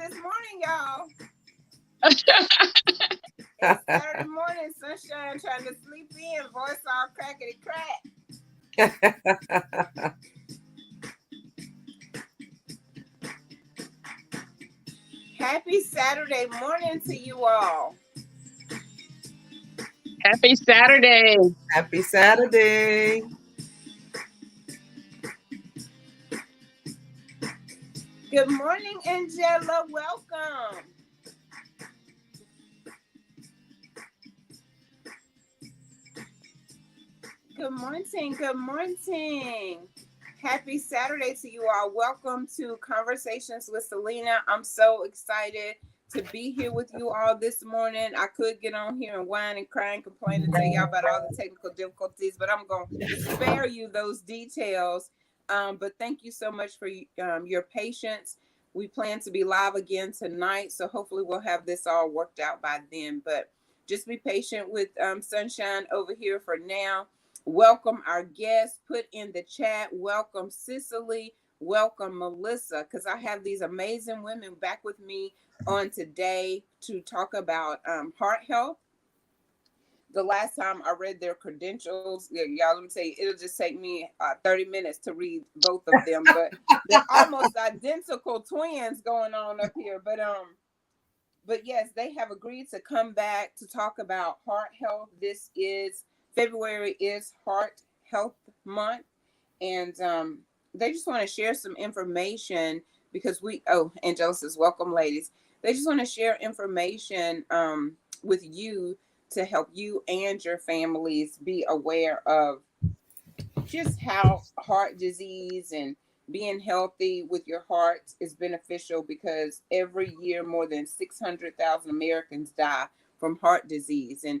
this morning, y'all. It's Saturday morning, sunshine, trying to sleep in, voice all crackety crack. Happy Saturday morning to you all. Happy Saturday. Happy Saturday. Good morning, Angela. Welcome. Good morning. Good morning. Happy Saturday to you all. Welcome to Conversations with Selena. I'm so excited to be here with you all this morning. I could get on here and whine and cry and complain and tell y'all about all the technical difficulties, but I'm going to spare you those details. But thank you so much for your patience. We plan to be live again tonight, so hopefully we'll have this all worked out by then. But just be patient with Sunshine over here for now. Welcome our guests. Put in the chat. Welcome Cicely. Welcome Melissa, because I have these amazing women back with me on today to talk about heart health. The last time I read their credentials, y'all, let me tell you, it'll just take me 30 minutes to read both of them, but they're almost identical twins going on up here. But yes, they have agreed to come back to talk about heart health. February is Heart Health Month, and they just want to share some information because Angela says, welcome, ladies. They just want to share information with you to help you and your families be aware of just how heart disease and being healthy with your heart is beneficial, because every year more than 600,000 Americans die from heart disease. And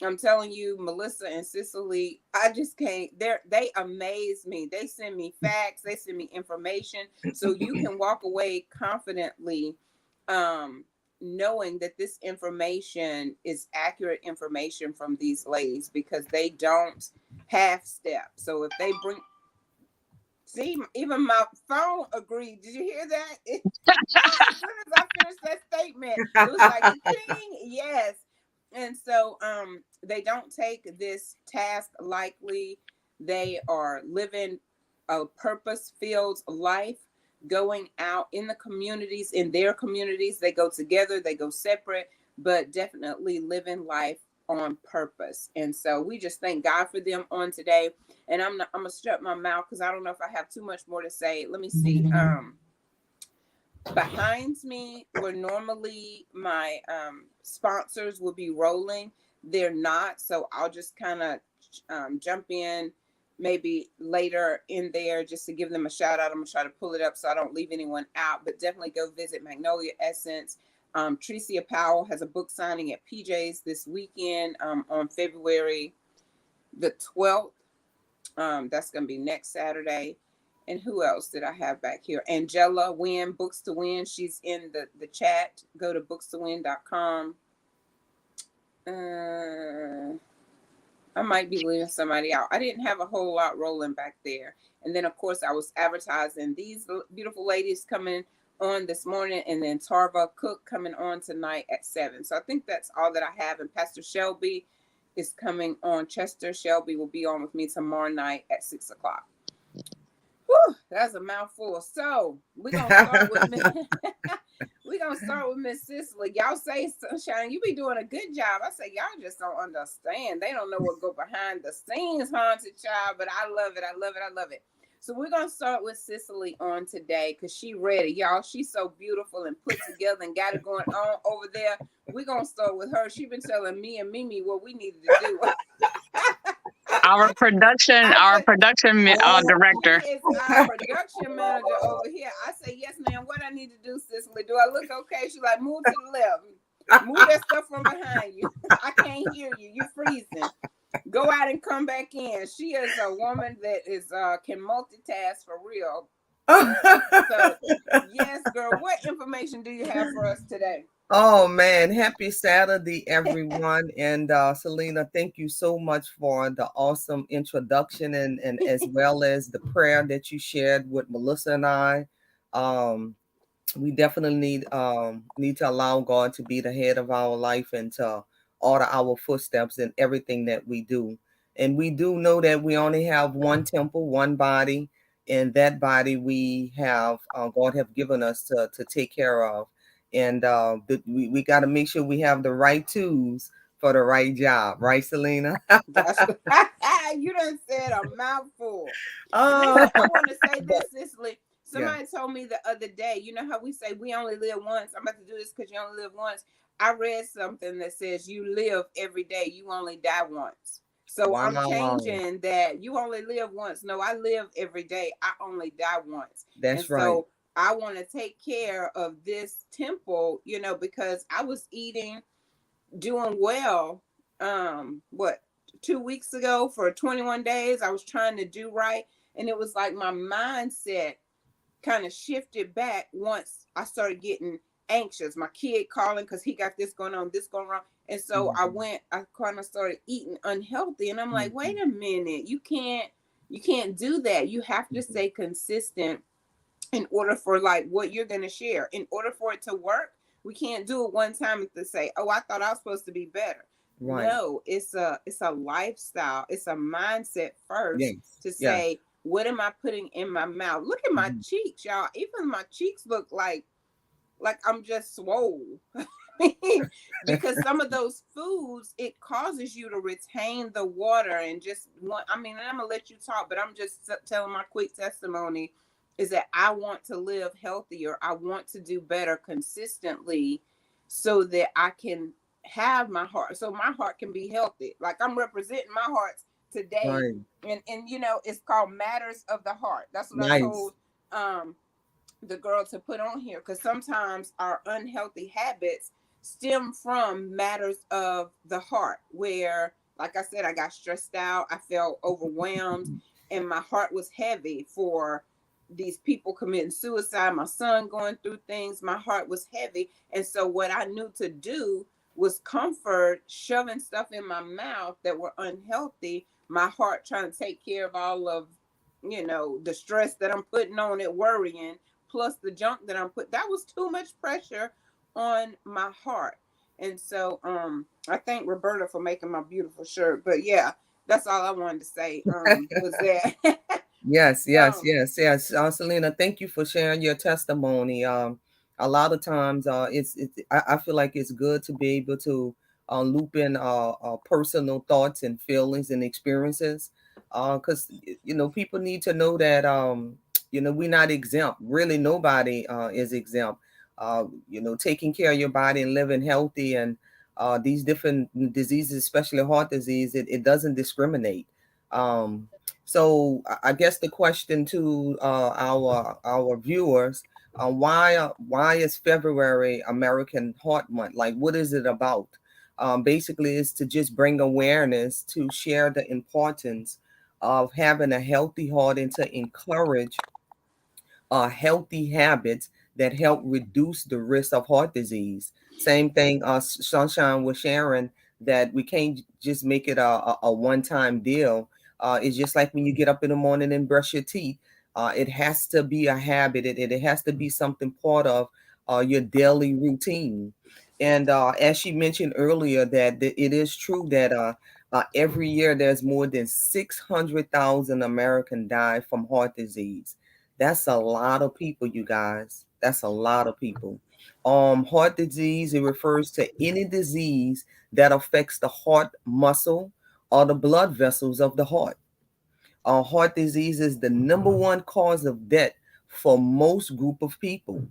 I'm telling you, Melissa and Cicely, I just can't. They amaze me. They send me facts. They send me information, so you can walk away confidently, knowing that this information is accurate information from these ladies, because they don't half step. So if they see, even my phone agreed. Did you hear that? As soon as I finished that statement, it was like, ding, yes. And so they don't take this task lightly. They are living a purpose-filled life, going out in the communities, in their communities. They go together, they go separate, but definitely living life on purpose. And so we just thank God for them on today. And I'm gonna shut my mouth because I don't know if I have too much more to say. Let me see. Behind me, where normally my sponsors will be rolling, they're not. So I'll just kind of jump in maybe later in there just to give them a shout out. I'm gonna try to pull it up so I don't leave anyone out, but definitely go visit Magnolia Essence. Tricia Powell has a book signing at PJ's this weekend on February the 12th. That's gonna be next Saturday. And who else did I have back here? Angela Wynn, Books to Win. She's in the chat. Go to bookstowin.com. I might be leaving somebody out. I didn't have a whole lot rolling back there. And then, of course, I was advertising these beautiful ladies coming on this morning, and then Tarva Cook coming on tonight at 7. So I think that's all that I have. And Pastor Shelby is coming on. Chester Shelby will be on with me tomorrow night at 6 o'clock. Whew, that's a mouthful. So we're gonna start with Miss Cicely. Y'all say, Sunshine, you be doing a good job. I say, y'all just don't understand. They don't know what go behind the scenes, haunted child. But I love it. I love it. I love it. So we're gonna start with Cicely on today because she ready, y'all. She's so beautiful and put together and got it going on over there. We're gonna start with her. She's been telling me and Mimi what we needed to do. Our production director. He is our production manager over here. I say, yes, ma'am. What I need to do, Cicely? Do I look okay? She's like, move to the left. Move that stuff from behind you. I can't hear you. You're freezing. Go out and come back in. She is a woman that is can multitask for real. So, yes, girl. What information do you have for us today? Oh man, happy Saturday, everyone. And Selena, thank you so much for the awesome introduction and as well as the prayer that you shared with Melissa and I. we definitely need to allow God to be the head of our life and to order our footsteps in everything that we do. And we do know that we only have one temple, one body, and that body we have God have given us to take care of. And we got to make sure we have the right tools for the right job, right, Selena? That's you done said a mouthful. Oh, Listen, I want to say but this. yeah, Somebody told me the other day, you know how we say we only live once? I'm about to do this because you only live once. I read something that says you live every day, you only die once. So I'm wow, changing that. You only live once. No, I live every day. I only die once. And that's right. so I want to take care of this temple, because I was eating, doing well. What, 2 weeks ago for 21 days? I was trying to do right. And it was like my mindset kind of shifted back once I started getting anxious. My kid calling because he got this going on, this going wrong. And so Mhm, I kind of started eating unhealthy. And I'm like, mhm, wait a minute, you can't do that. You have to mhm. stay consistent in order for like what you're going to share. In order for it to work, we can't do it one time to say, oh, I thought I was supposed to be better. Right. No, it's a lifestyle. It's a mindset first Yes. to Yes. say, what am I putting in my mouth? Look at my Mhm. cheeks, y'all. Even my cheeks look like I'm just swole. Because some of those foods, it causes you to retain the water and just want, and I'm gonna let you talk, but I'm just telling my quick testimony is that I want to live healthier. I want to do better consistently so that I can have my heart, so my heart can be healthy. Like I'm representing my hearts today. Right. And it's called Matters of the Heart. That's what I Nice. told um the girl to put on here, because sometimes our unhealthy habits stem from matters of the heart, where, like I said, I got stressed out, I felt overwhelmed, and my heart was heavy for these people committing suicide, my son going through things. My heart was heavy. And so what I knew to do was comfort shoving stuff in my mouth that were unhealthy, my heart trying to take care of all of the stress that I'm putting on it, worrying, plus the junk that I'm put. That was too much pressure on my heart. And so I thank Roberta for making my beautiful shirt. But yeah, that's all I wanted to say. Was that Yes, yes, um yes, yes. Selena, thank you for sharing your testimony. A lot of times, I feel like it's good to be able to loop in personal thoughts and feelings and experiences, because people need to know that we're not exempt. Really, nobody is exempt. Taking care of your body and living healthy and these different diseases, especially heart disease, it doesn't discriminate. Um, so I guess the question to our viewers, why is February American Heart Month? Like, what is it about? Basically, is to just bring awareness to share the importance of having a healthy heart and to encourage healthy habits that help reduce the risk of heart disease. Same thing, Sunshine was sharing that we can't just make it a one-time deal. It's just like when you get up in the morning and brush your teeth. It has to be a habit. It has to be something part of your daily routine. And as she mentioned earlier, that it is true that every year there's more than 600,000 Americans die from heart disease. That's a lot of people, you guys. That's a lot of people. Heart disease, it refers to any disease that affects the heart muscle or the blood vessels of the heart. Heart disease is the number one cause of death for most group of people,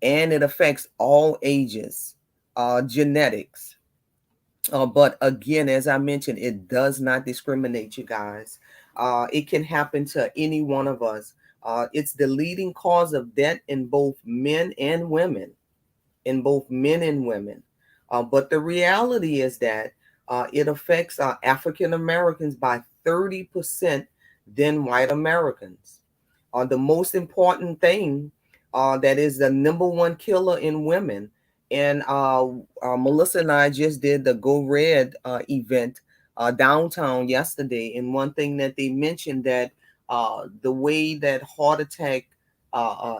and it affects all ages, genetics. But again, as I mentioned, it does not discriminate, you guys. It can happen to any one of us. It's the leading cause of death in both men and women, in both men and women. But the reality is that it affects African Americans by 30% than white Americans. The most important thing that is the number one killer in women. And Melissa and I just did the Go Red event downtown yesterday. And one thing that they mentioned that the way that heart attack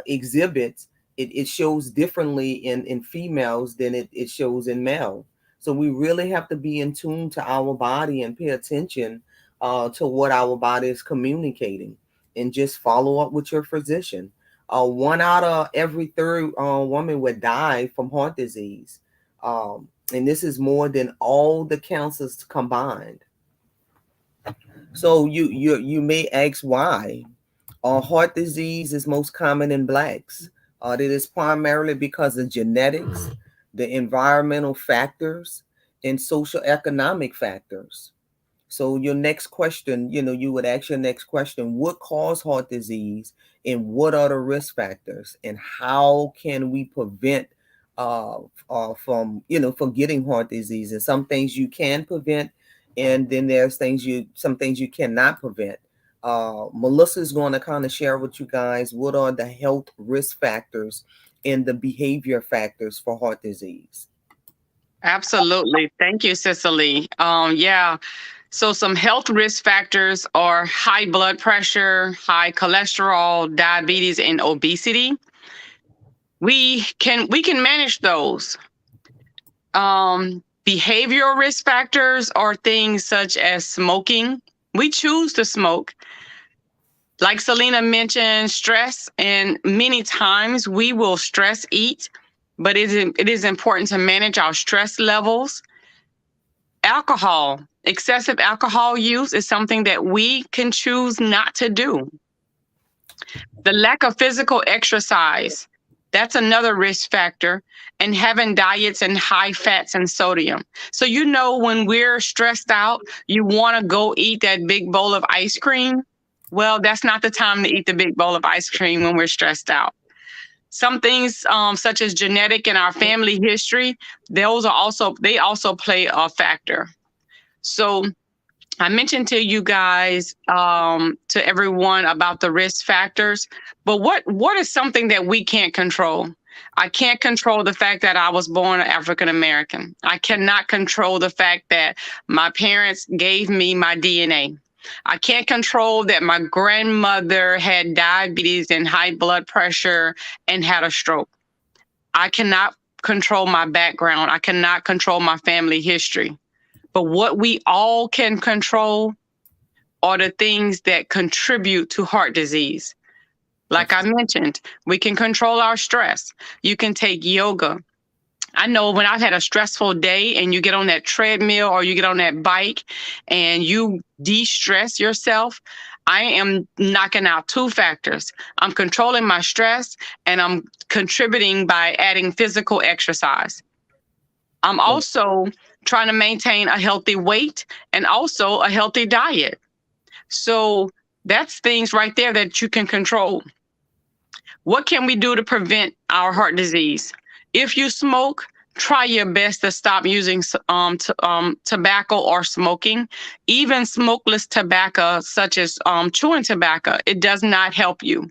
exhibits it shows differently in females than it shows in male. So we really have to be in tune to our body and pay attention to what our body is communicating, and just follow up with your physician. One out of every third woman would die from heart disease. And this is more than all the cancers combined. So you may ask why. Heart disease is most common in blacks. It is primarily because of genetics, the environmental factors, and social economic factors. So your next question, you would ask your next question: what cause heart disease, and what are the risk factors, and how can we prevent from getting heart disease? And some things you can prevent, and then there's some things you cannot prevent. Melissa is going to kind of share with you guys what are the health risk factors and the behavior factors for heart disease. Absolutely. Thank you, Cicely. Yeah. So some health risk factors are high blood pressure, high cholesterol, diabetes, and obesity. We can manage those. Behavioral risk factors are things such as smoking. We choose to smoke. Like Selena mentioned, stress, and many times we will stress eat, but it is important to manage our stress levels. Alcohol, excessive alcohol use is something that we can choose not to do. The lack of physical exercise, that's another risk factor, and having diets and high fats and sodium. So, when we're stressed out, you want to go eat that big bowl of ice cream. Well, that's not the time to eat the big bowl of ice cream when we're stressed out. Some things, such as genetic and our family history, they also play a factor. So I mentioned to you guys, to everyone, about the risk factors, but what is something that we can't control? I can't control the fact that I was born African American. I cannot control the fact that my parents gave me my DNA. I can't control that my grandmother had diabetes and high blood pressure and had a stroke. I cannot control my background. I cannot control my family history. But what we all can control are the things that contribute to heart disease. Like I mentioned, we can control our stress. You can take yoga. I know when I've had a stressful day and you get on that treadmill or you get on that bike and you de-stress yourself, I am knocking out two factors. I'm controlling my stress and I'm contributing by adding physical exercise. I'm also trying to maintain a healthy weight and also a healthy diet. So that's things right there that you can control. What can we do to prevent our heart disease? If you smoke, try your best to stop using tobacco or smoking. Even smokeless tobacco, such as chewing tobacco, it does not help you.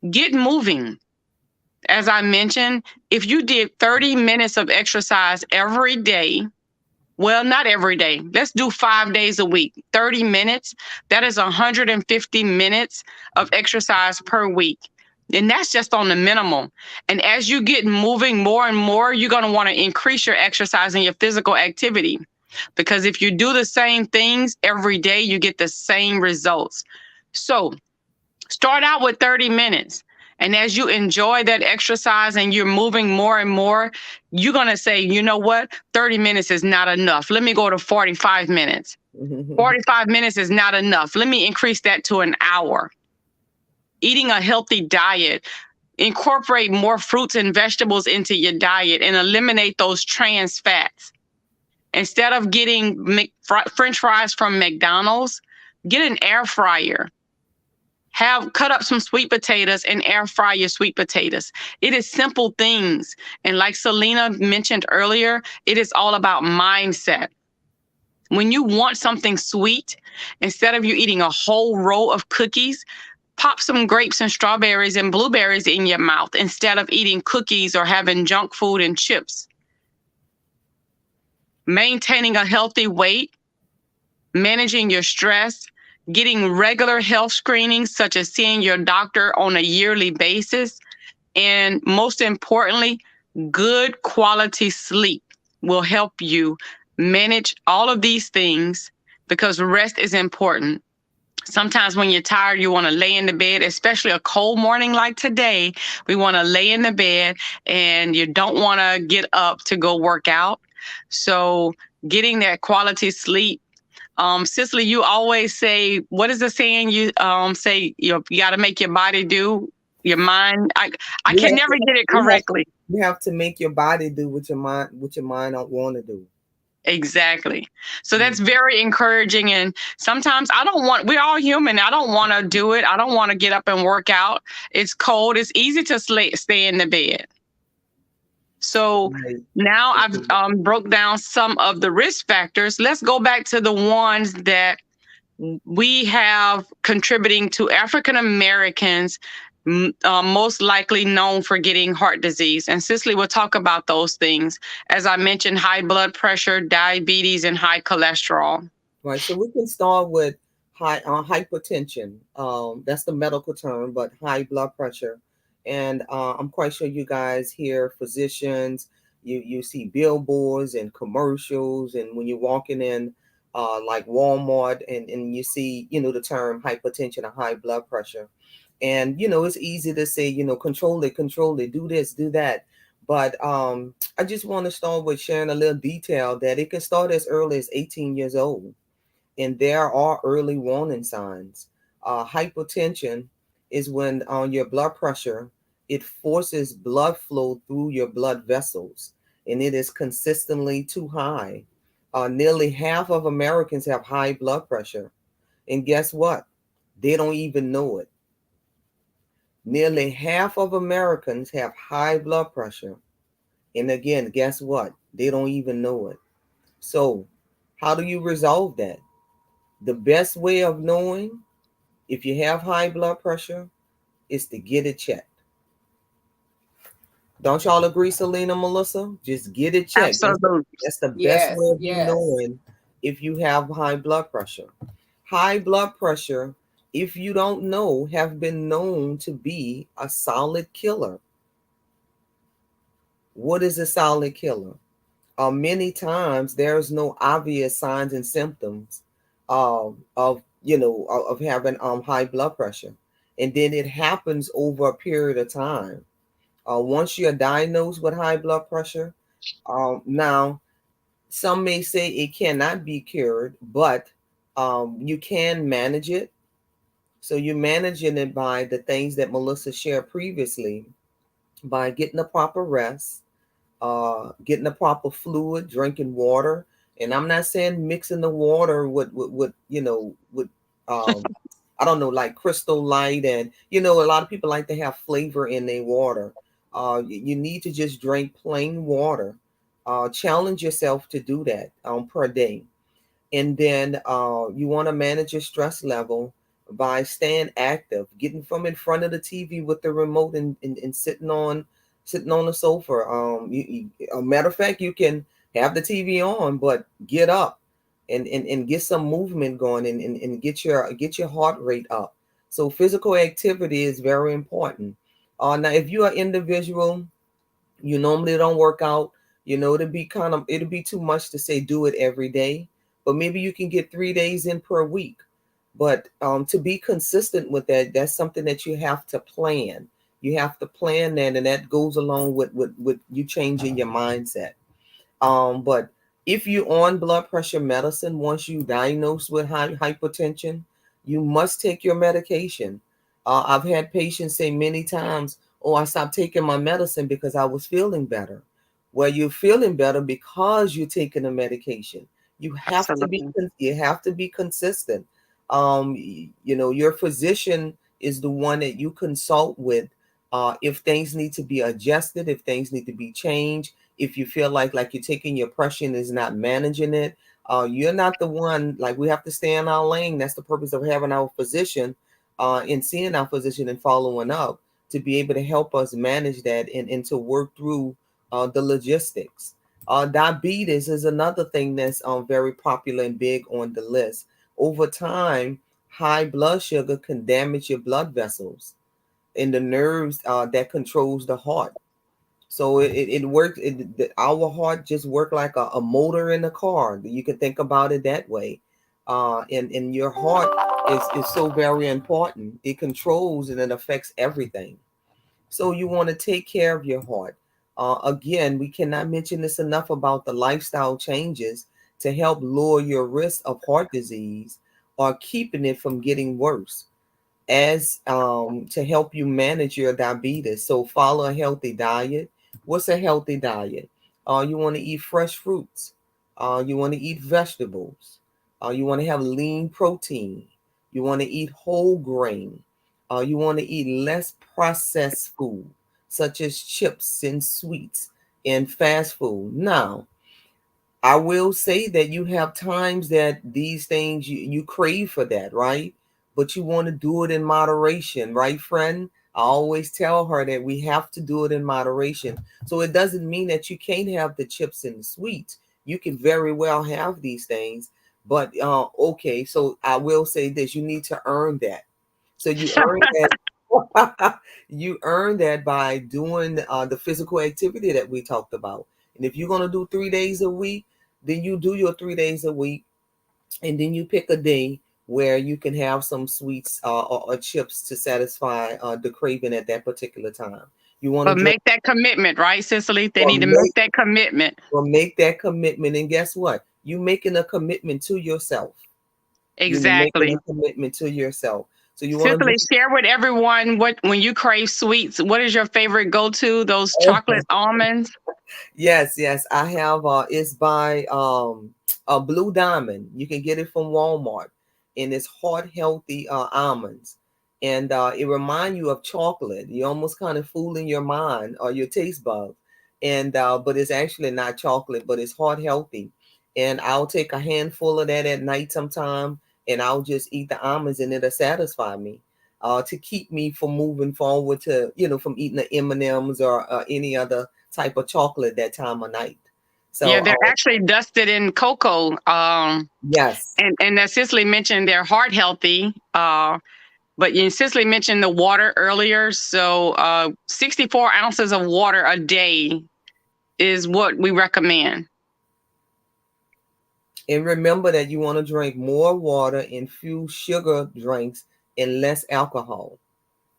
Get moving. As I mentioned, if you did 30 minutes of exercise every day, well, not every day. Let's do 5 days a week. 30 minutes, that is 150 minutes of exercise per week. And that's just on the minimum. And as you get moving more and more, you're going to want to increase your exercise and your physical activity. Because if you do the same things every day, you get the same results. So start out with 30 minutes. And as you enjoy that exercise and you're moving more and more, you're going to say, you know what? 30 minutes is not enough. Let me go to 45 minutes. 45 minutes is not enough. Let me increase that to an hour. Eating a healthy diet, incorporate more fruits and vegetables into your diet and eliminate those trans fats. Instead of getting French fries from McDonald's, get an air fryer. Cut up some sweet potatoes and air fry your sweet potatoes. It is simple things. And like Selena mentioned earlier, it is all about mindset. When you want something sweet, instead of you eating a whole row of cookies, pop some grapes and strawberries and blueberries in your mouth instead of eating cookies or having junk food and chips. Maintaining a healthy weight, managing your stress, getting regular health screenings, such as seeing your doctor on a yearly basis, And most importantly, good quality sleep will help you manage all of these things because rest is important. Sometimes when you're tired, you want to lay in the bed, especially a cold morning like today. We want to lay in the bed and you don't want to get up to go work out. So getting that quality sleep. Cicely, you always say, what is the saying you say, you got to make your body do your mind. I We can have never to, get it we have to, correctly. you have to make your body do what your mind don't want to do. Exactly. So Mm. that's very encouraging. And sometimes we're all human. I don't want to do it. I don't want to get up and work out. It's cold. It's easy to stay in the bed. So Right. now I've Okay. broke down some of the risk factors. Let's go back to the ones that we have contributing to African Americans, most likely known for getting heart disease. And Cicely will talk about those things. As I mentioned, high blood pressure, diabetes, and high cholesterol. Right. So we can start with hypertension. That's the medical term, but high blood pressure. And I'm quite sure you guys hear physicians, you see billboards and commercials, and when you're walking in like Walmart and you see, the term hypertension or high blood pressure. And, it's easy to say, control it, do this, do that. But I just want to start with sharing a little detail that it can start as early as 18 years old, and there are early warning signs. Hypertension is when your blood pressure, it forces blood flow through your blood vessels, and it is consistently too high. Nearly half of Americans have high blood pressure, and guess what? They don't even know it. Nearly half of Americans have high blood pressure, and again, guess what? They don't even know it. So, how do you resolve that? The best way of knowing if you have high blood pressure is to get it checked. Don't y'all agree, Selena, Melissa? Just get it checked. Absolutely. That's the best way Yes, of you yes. knowing if you have high blood pressure. High blood pressure, if you don't know, have been known to be a silent killer. What is a silent killer? Many times there's no obvious signs and symptoms of having high blood pressure, and then it happens over a period of time. Once you're diagnosed with high blood pressure, now some may say it cannot be cured, but you can manage it. So you're managing it by the things that Melissa shared previously, by getting the proper rest, getting the proper fluid, drinking water. And I'm not saying mixing the water with I don't know, like Crystal Light, and a lot of people like to have flavor in their water. You need to just drink plain water. Challenge yourself to do that per day. And then you want to manage your stress level by staying active, getting from in front of the TV with the remote and sitting on the sofa. A matter of fact, you can have the TV on, but get up and get some movement going, and get your heart rate up. So physical activity is very important. Now, if you are an individual, you normally don't work out, it'll be too much to say do it every day, but maybe you can get 3 days in per week. But to be consistent with that, that's something that you have to plan. You have to plan that, and that goes along with you changing your mindset. But if you're on blood pressure medicine, once you diagnosed with hypertension, you must take your medication. I've had patients say many times, "Oh, I stopped taking my medicine because I was feeling better." Well, you're feeling better because you're taking the medication. You have to be Absolutely. you have to be consistent. Your physician is the one that you consult with if things need to be adjusted, if things need to be changed, if you feel like you're taking your pressure and is not managing it. You're not the one. Like, we have to stay in our lane. That's the purpose of having our physician and seeing our physician and following up, to be able to help us manage that and to work through the logistics. Diabetes is another thing that's very popular and big on the list. Over time, high blood sugar can damage your blood vessels. and the nerves that controls the heart. So it works. Our heart just work like a motor in a car. You can think about it that way. And your heart is so very important. It controls and it affects everything. So you want to take care of your heart. Again, we cannot mention this enough about the lifestyle changes to help lower your risk of heart disease or keeping it from getting worse as to help you manage your diabetes. So follow a healthy diet. What's a healthy diet? You want to eat fresh fruits. You want to eat vegetables. You want to have lean protein. You want to eat whole grain. You want to eat less processed food, such as chips and sweets and fast food. Now, I will say that you have times that these things you crave for that, right? But you want to do it in moderation, right, friend? I always tell her that we have to do it in moderation. So it doesn't mean that you can't have the chips and the sweets. You can very well have these things. But okay, so I will say this, you need to earn that. So you earn that you earn that by doing the physical activity that we talked about. And if you're going to do 3 days a week, then you do your 3 days a week, and then you pick a day where you can have some sweets or chips to satisfy the craving at that particular time. You want to But drink make that commitment, right, Cicely? They or need to make that commitment. make that commitment, and guess what? You making a commitment to yourself. You're making Exactly. a commitment to yourself. So you want to Cicely, share with everyone what when you crave sweets, what is your favorite go-to? Those chocolate almonds? Yes, yes. I have it's by a Blue Diamond. You can get it from Walmart. And it's heart healthy almonds. And it remind you of chocolate. You almost kind of fooling your mind or your taste buds. And but it's actually not chocolate, but it's heart healthy. And I'll take a handful of that at night sometime, and I'll just eat the almonds, and it'll satisfy me. To keep me from moving forward to, from eating the M&Ms or any other type of chocolate that time of night. Yeah, So, they're actually dusted in cocoa. yes, And as Cicely mentioned, they're heart healthy. But Cicely mentioned the water earlier. So 64 ounces of water a day is what we recommend. and remember that you want to drink more water and few sugar drinks and less alcohol.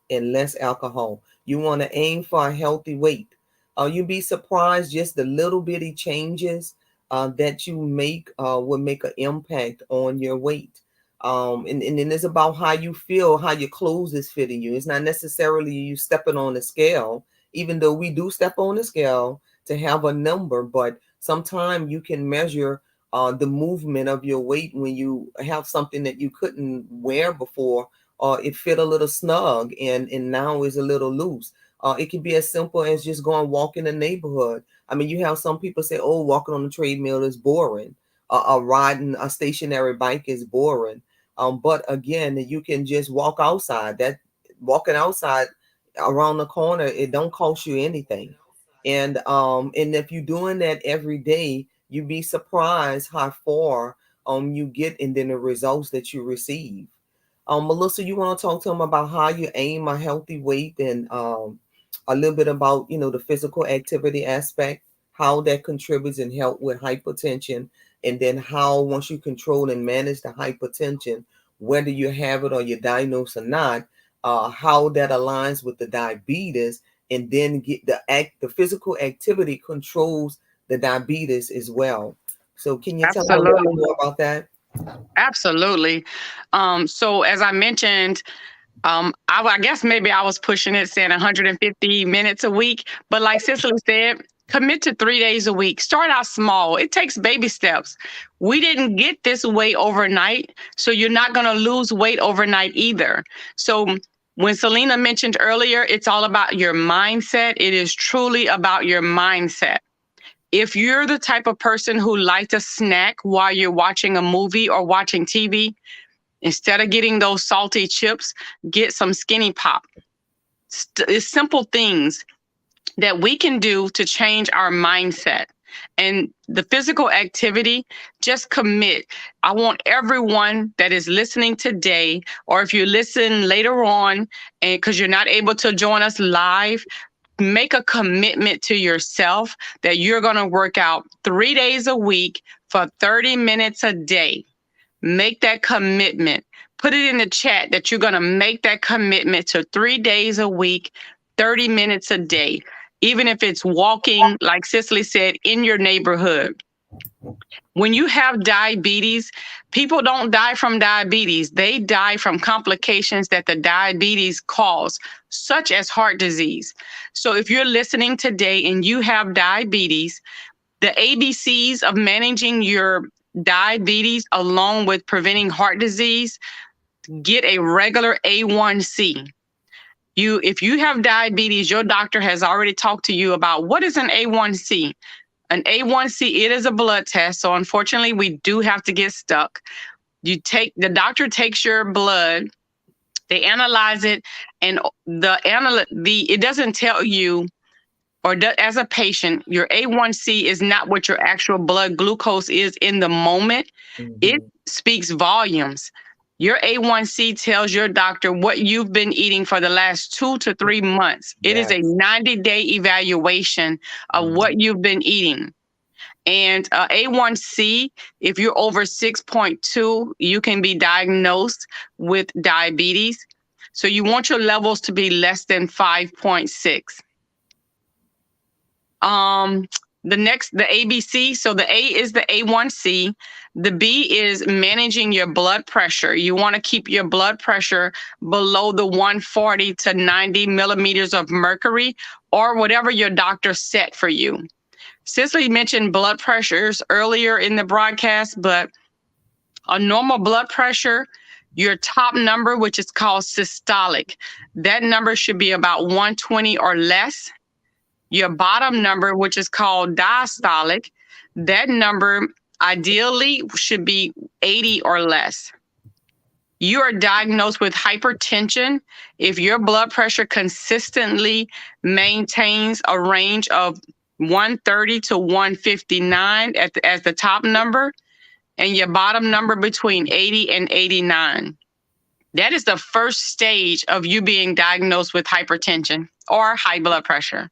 And less alcohol. You want to aim for a healthy weight. You'd be surprised just the little bitty changes that you make will make an impact on your weight. And then it's about how you feel, how your clothes is fitting you. It's not necessarily you stepping on the scale, even though we do step on the scale to have a number, but sometimes you can measure the movement of your weight when you have something that you couldn't wear before, or it fit a little snug and now is a little loose. It can be as simple as just going walk in the neighborhood. I mean, you have some people say, "Oh, walking on the treadmill is boring. Riding a stationary bike is boring." But again, you can just walk outside. That walking outside around the corner, it don't cost you anything. And if you're doing that every day, you'd be surprised how far you get and then the results that you receive. Melissa, you want to talk to them about how you aim a healthy weight and a little bit about, the physical activity aspect, how that contributes and help with hypertension, and then how once you control and manage the hypertension, whether you have it or you're diagnosed or not, how that aligns with the diabetes, and then get the physical activity controls the diabetes as well. So can you tell us a little Absolutely. bit more about that? Absolutely. So as I mentioned, I guess maybe I was pushing it, saying 150 minutes a week. But like Cicely said, commit to 3 days a week. Start out small. It takes baby steps. We didn't get this weight overnight, so you're not going to lose weight overnight either. So when Selena mentioned earlier, it's all about your mindset. It is truly about your mindset. If you're the type of person who like to snack while you're watching a movie or watching TV, instead of getting those salty chips, get some Skinny Pop. It's simple things that we can do to change our mindset. And the physical activity, just commit. I want everyone that is listening today, or if you listen later on, and because you're not able to join us live, make a commitment to yourself that you're going to work out 3 days a week for 30 minutes a day. Make that commitment. Put it in the chat that you're going to make that commitment to 3 days a week, 30 minutes a day. Even if it's walking, like Cicely said, in your neighborhood. When you have diabetes, people don't die from diabetes. They die from complications that the diabetes cause, such as heart disease. So if you're listening today and you have diabetes, the ABCs of managing your diabetes along with preventing heart disease, get a regular A1C. If you have diabetes, your doctor has already talked to you about what is an A1C. An A1C, it is a blood test. So unfortunately, we do have to get stuck. The doctor takes your blood, they analyze it, and it doesn't tell you, as a patient, your A1C is not what your actual blood glucose is in the moment. It speaks volumes. Your A1C tells your doctor what you've been eating for the last 2 to 3 months. It is a 90-day evaluation of what you've been eating. And A1C, if you're over 6.2, you can be diagnosed with diabetes. So you want your levels to be less than 5.6. The ABC, so the A is the A1C. The B is managing your blood pressure. You want to keep your blood pressure below the 140 to 90 millimeters of mercury, or whatever your doctor set for you. Cicely mentioned blood pressures earlier in the broadcast, but a normal blood pressure, your top number, which is called systolic, that number should be about 120 or less. Your bottom number, which is called diastolic, that number ideally should be 80 or less. You are diagnosed with hypertension if your blood pressure consistently maintains a range of 130 to 159 as the top number, and your bottom number between 80 and 89. That is the first stage of you being diagnosed with hypertension or high blood pressure.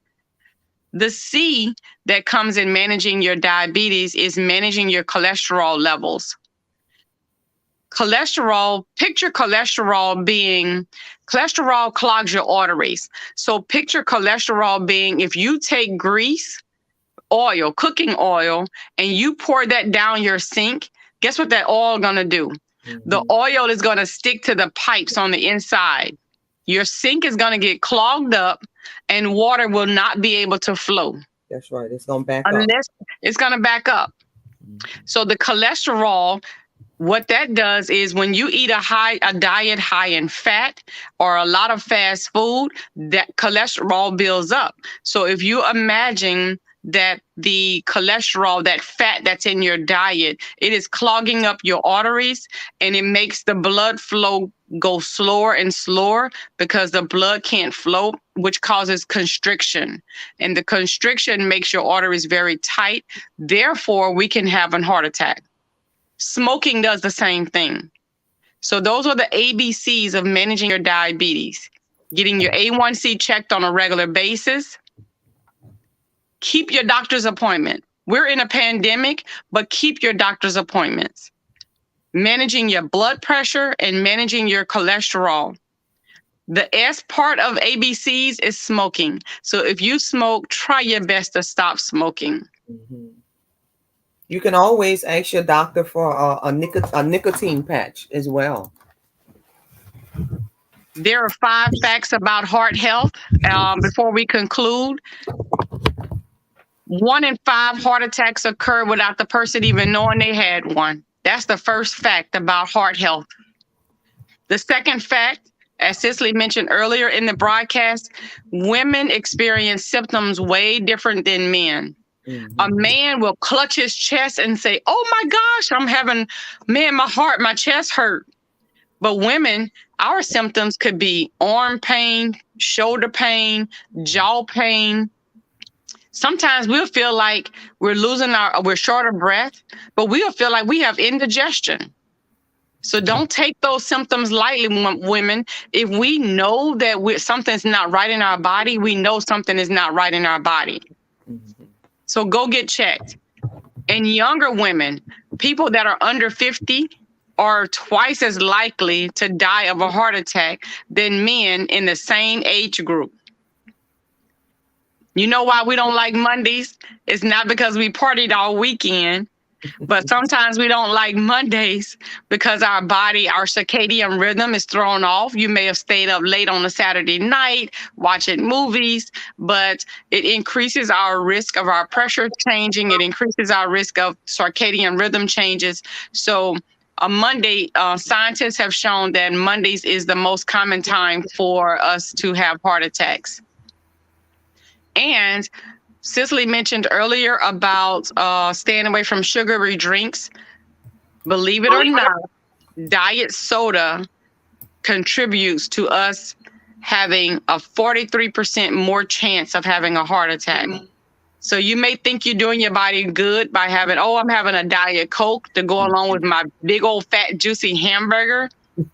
The C that comes in managing your diabetes is managing your cholesterol levels. Picture cholesterol clogs your arteries. So picture cholesterol being, if you take grease, oil, cooking oil, and you pour that down your sink, guess what that oil gonna do? The oil is gonna stick to the pipes on the inside. Your sink is gonna get clogged up and water will not be able to flow. That's right. It's gonna back up. It's gonna back up. So the cholesterol, what that does is when you eat a diet high in fat or a lot of fast food, that cholesterol builds up. So if you imagine that the cholesterol, that fat that's in your diet, it is clogging up your arteries, and it makes the blood flow go slower and slower because the blood can't flow, which causes constriction. And the constriction makes your arteries very tight. Therefore, we can have a heart attack. Smoking does the same thing. So those are the ABCs of managing your diabetes. Getting your A1C checked on a regular basis. Keep your doctor's appointment. We're in a pandemic, but keep your doctor's appointments. Managing your blood pressure and managing your cholesterol. The S part of ABCs is smoking. So if you smoke, try your best to stop smoking. You can always ask your doctor for a nicotine patch as well. There are 5 facts about heart health before we conclude. 1 in 5 heart attacks occur without the person even knowing they had one. That's the first fact about heart health. The second fact, as Cicely mentioned earlier in the broadcast, women experience symptoms way different than men. A man will clutch his chest and say, "Oh my gosh, my chest hurt." But women, our symptoms could be arm pain, shoulder pain, jaw pain. Sometimes we'll feel like we're short of breath, but we'll feel like we have indigestion. So don't take those symptoms lightly, women. If we know that something's not right in our body, we know something is not right in our body. Mhm. So go get checked. And younger women, people that are under 50, are twice as likely to die of a heart attack than men in the same age group. You know why we don't like Mondays? It's not because we partied all weekend, but sometimes we don't like Mondays because our circadian rhythm is thrown off. You may have stayed up late on a Saturday night watching movies, but it increases our risk of our pressure changing. It increases our risk of circadian rhythm changes. So a Monday, scientists have shown that Mondays is the most common time for us to have heart attacks. And Cicely mentioned earlier about staying away from sugary drinks. Believe it or not, diet soda contributes to us having a 43% more chance of having a heart attack. So you may think you're doing your body good by I'm having a Diet Coke to go along with my big old fat juicy hamburger.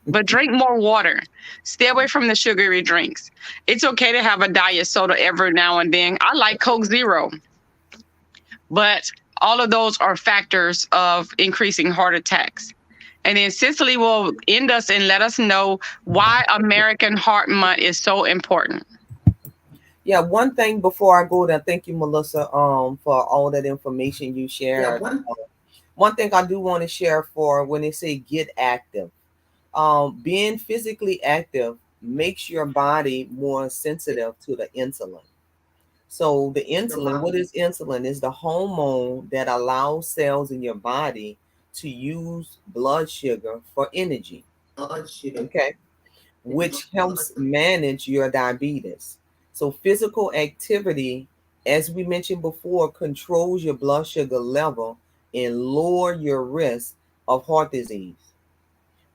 But drink more water. Stay away from the sugary drinks. It's okay to have a diet soda every now and then. I like Coke Zero. But all of those are factors of increasing heart attacks. And then Cicely will end us and let us know why American Heart Month is so important. Yeah, one thing before I go there, thank you, Melissa, for all that information you shared. One thing I do want to share for when they say get active. Being physically active makes your body more sensitive to the insulin. So the insulin, what is insulin? Is the hormone that allows cells in your body to use blood sugar for energy. Okay, which helps manage your diabetes. So physical activity, as we mentioned before, controls your blood sugar level and lower your risk of heart disease.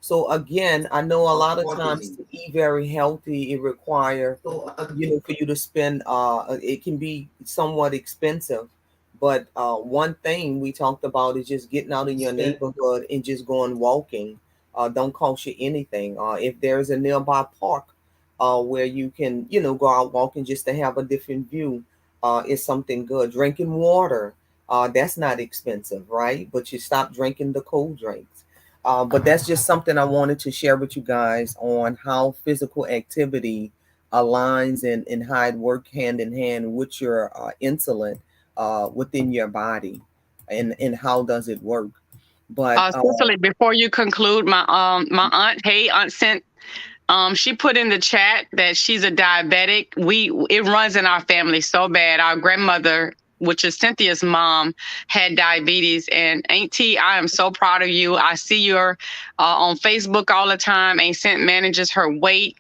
So again, I know a lot of times to eat very healthy, it requires, for you to spend, it can be somewhat expensive. But one thing we talked about is just getting out in your neighborhood and just going walking. Don't cost you anything. If there's a nearby park where you can, go out walking just to have a different view, is something good. Drinking water, that's not expensive, right? But you stop drinking the cold drinks. But that's just something I wanted to share with you guys on how physical activity aligns and how it work hand in hand with your insulin within your body, and how does it work. But Cicely, before you conclude, my aunt, hey, Aunt Cent, she put in the chat that she's a diabetic. It runs in our family so bad. Our grandmother, which is Cynthia's mom, had diabetes. And Auntie, I am so proud of you. I see you on Facebook all the time. Aunt Cent manages her weight.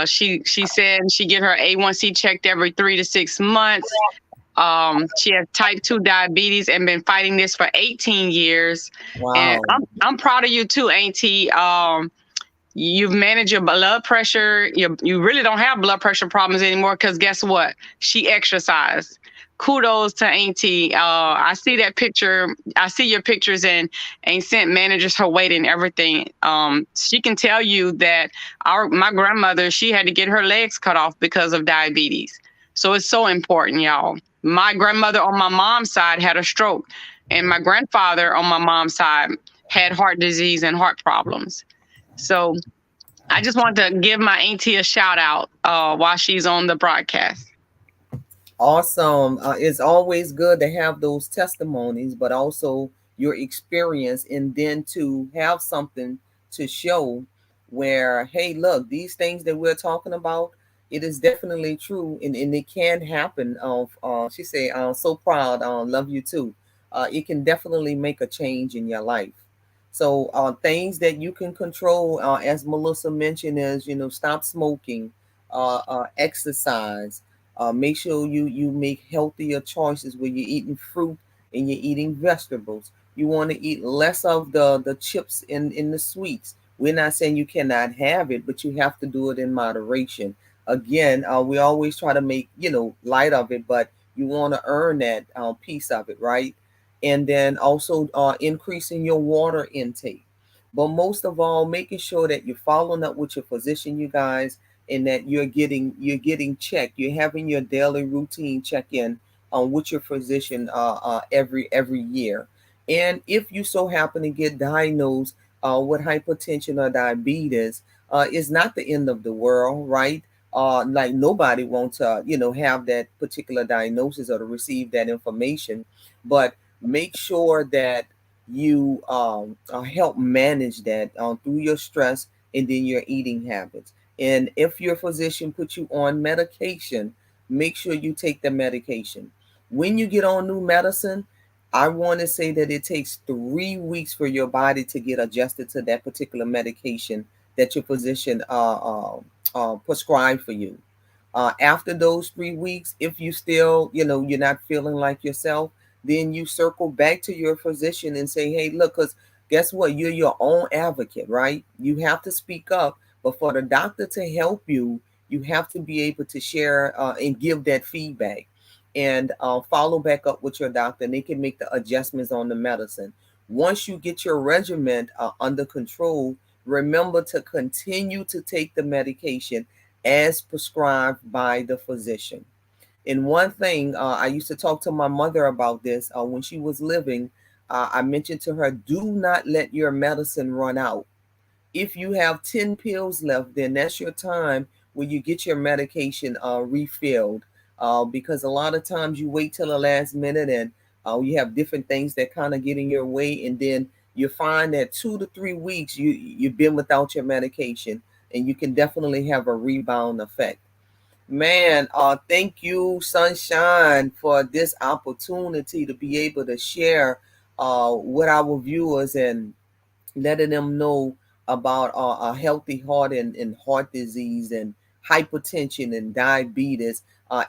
She said she get her A1C checked every 3 to 6 months. She has type 2 diabetes and been fighting this for 18 years. And wow. I'm proud of you too, Auntie. You've managed your blood pressure. You really don't have blood pressure problems anymore because guess what? She exercised. Kudos to Auntie. I see that picture. I see your pictures, and Aunt Cent manages her weight and everything. She can tell you that my grandmother, she had to get her legs cut off because of diabetes. So it's so important, y'all. My grandmother on my mom's side had a stroke, and my grandfather on my mom's side had heart disease and heart problems. So I just want to give my auntie a shout out while she's on the broadcast. Awesome. It's always good to have those testimonies, but also your experience, and then to have something to show where, hey, look, these things that we're talking about, it is definitely true, and it can happen. She said, I'm so proud. Love you too. It can definitely make a change in your life. So things that you can control, as Melissa mentioned, is, stop smoking, exercise. Make sure you make healthier choices where you're eating fruit and you're eating vegetables. You want to eat less of the chips in the sweets. We're not saying you cannot have it, but you have to do it in moderation. Again, we always try to make light of it, but You want to earn that piece of it, right? And then also increasing your water intake. But most of all, making sure that you're following up with your physician, you guys, and that you're getting checked. You're having your daily routine check in with your physician every year. And if you so happen to get diagnosed with hypertension or diabetes, it's not the end of the world, right? Like nobody wants to, have that particular diagnosis or to receive that information, but make sure that you help manage that through your stress and then your eating habits. And if your physician puts you on medication, make sure you take the medication. When you get on new medicine, I want to say that it takes 3 weeks for your body to get adjusted to that particular medication that your physician prescribed for you. After those 3 weeks, if you still, you're not feeling like yourself, then you circle back to your physician and say, hey, look, because guess what? You're your own advocate, right? You have to speak up. But for the doctor to help you, you have to be able to share and give that feedback and follow back up with your doctor, and they can make the adjustments on the medicine. Once you get your regimen under control, remember to continue to take the medication as prescribed by the physician. And one thing, I used to talk to my mother about this when she was living. I mentioned to her, do not let your medicine run out. If you have 10 pills left, then that's your time when you get your medication refilled. Because a lot of times you wait till the last minute and you have different things that kind of get in your way. And then you find that 2 to 3 weeks you've been without your medication, and you can definitely have a rebound effect. Man, thank you, Sunshine, for this opportunity to be able to share with our viewers and letting them know about a healthy heart and heart disease and hypertension and diabetes.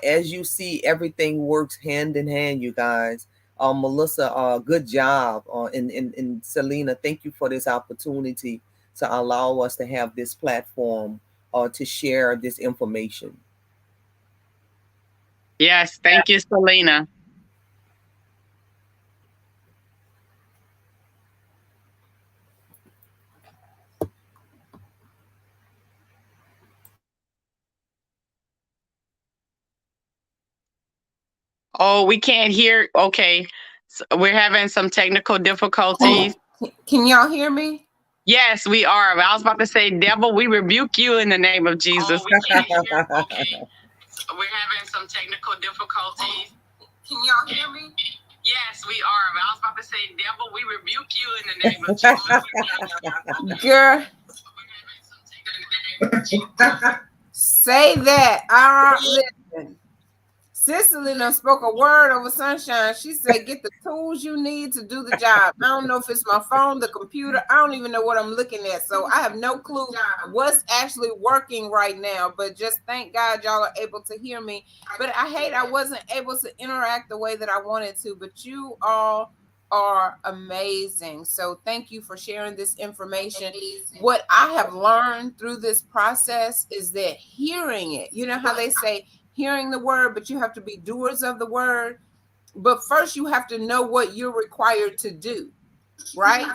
As you see, everything works hand in hand, you guys. Melissa, good job. And Selena, thank you for this opportunity to allow us to have this platform to share this information. Yes, thank you, Selena. Oh, we can't hear. Okay. We're having some technical difficulties. Can y'all hear me? Yes, we are. I was about to say, devil, we rebuke you in the name of Jesus. Oh, we can't hear. Okay. We're having some technical difficulties. Can y'all hear me? Yes, we are. I was about to say, devil, we rebuke you in the name of Jesus. Girl, say that. Listen. Cicely done spoke a word over Sunshine. She said, get the tools you need to do the job. I don't know if it's my phone, the computer. I don't even know what I'm looking at. So I have no clue what's actually working right now. But just thank God y'all are able to hear me. But I wasn't able to interact the way that I wanted to. But you all are amazing. So thank you for sharing this information. What I have learned through this process is that hearing it, you know how they say, hearing the word, but you have to be doers of the word. But first you have to know what you're required to do, right?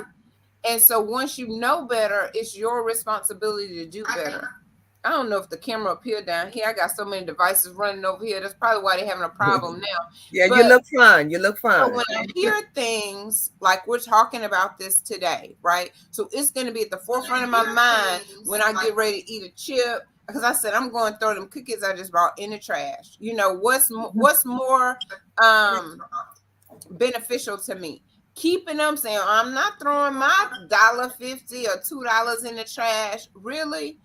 And so once you know better, it's your responsibility to do better. I don't know if the camera up here down here, I got so many devices running over here. That's probably why they're having a problem now. Yeah, you look fine. You look fine. So when I hear things like we're talking about this today, right? So it's going to be at the forefront of my mind when I get ready to eat a chip, because I said I'm going to throw them cookies I just bought in the trash. You know, what's more beneficial to me? Keeping them, saying I'm not throwing my $1.50 or $2 in the trash. Really?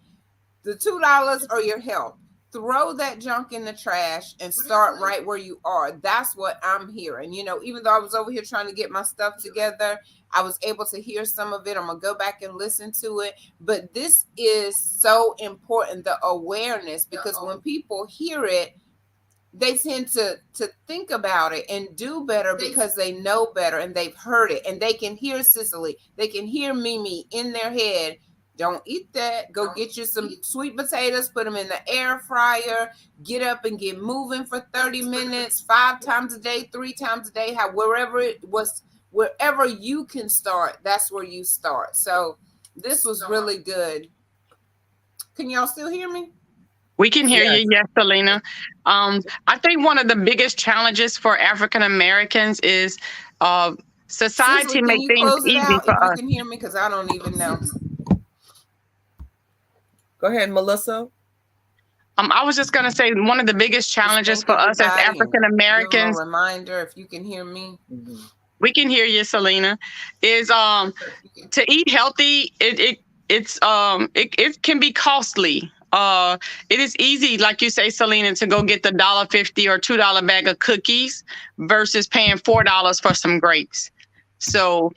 The $2 or your health. Throw that junk in the trash and start right where you are. That's what I'm hearing. You know, even though I was over here trying to get my stuff together, I was able to hear some of it. I'm going to go back and listen to it. But this is so important, the awareness, because when people hear it, they tend to think about it and do better because they know better and they've heard it, and they can hear Cicely, they can hear Mimi in their head Don't eat that. Go get you some sweet potatoes, put them in the air fryer, get up and get moving for 30 minutes, 5 times a day, 3 times a day, wherever you can start, that's where you start. So this was really good. Can y'all still hear me? We can hear Yes. you, yes, Selena. I think one of the biggest challenges for African Americans is uh, Cicely, society can make you things close it easy out for if you us. can hear me? Because I don't even know. Go ahead, Melissa. I was just gonna say one of the biggest Just challenges thank for us as everybody and African give them a Americans, reminder if you can hear me. Mhm. we can hear you, Selena, is to eat healthy. It can be costly. It is easy, like you say, Selena, to go get the $1.50 or $2 bag of cookies versus paying $4 for some grapes. So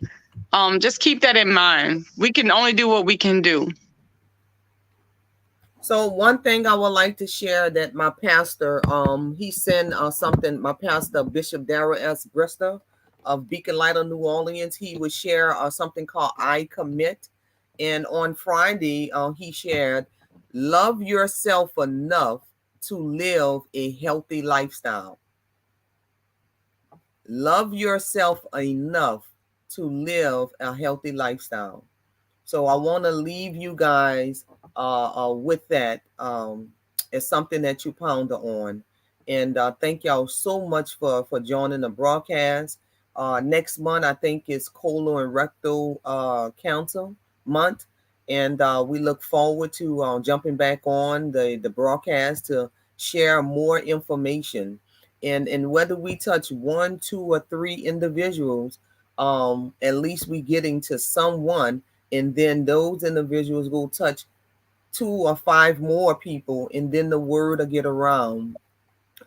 just keep that in mind. We can only do what we can do. So one thing I would like to share that my pastor, he sent something. My pastor, Bishop Darrell S. Brister of Beacon Light of New Orleans, he would share something called "I Commit," and on Friday, he shared, "Love yourself enough to live a healthy lifestyle. Love yourself enough to live a healthy lifestyle." So I want to leave you guys with that. It's something that you ponder on. And thank y'all so much for joining the broadcast. Next month, I think, is colon and rectal cancer month. And we look forward to jumping back on the broadcast to share more information. And whether we touch one, two, or three individuals, at least we getting to someone, and then those individuals will touch 2 or 5 more people, and then the word will get around.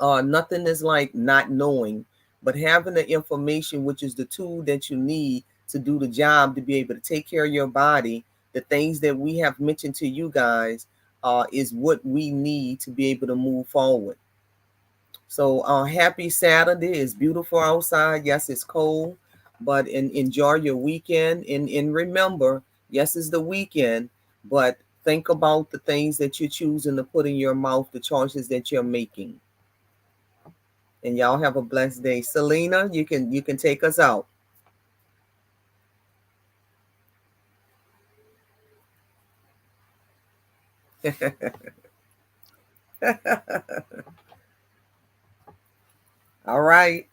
Nothing is like not knowing, but having the information, which is the tool that you need to do the job, to be able to take care of your body. The things that we have mentioned to you guys is what we need to be able to move forward. So happy Saturday. It's beautiful outside. Yes, it's cold, but enjoy your weekend. And remember, yes, it's the weekend, but think about the things that you're choosing to put in your mouth, the choices that you're making. And y'all have a blessed day. Selena, you can take us out. All right.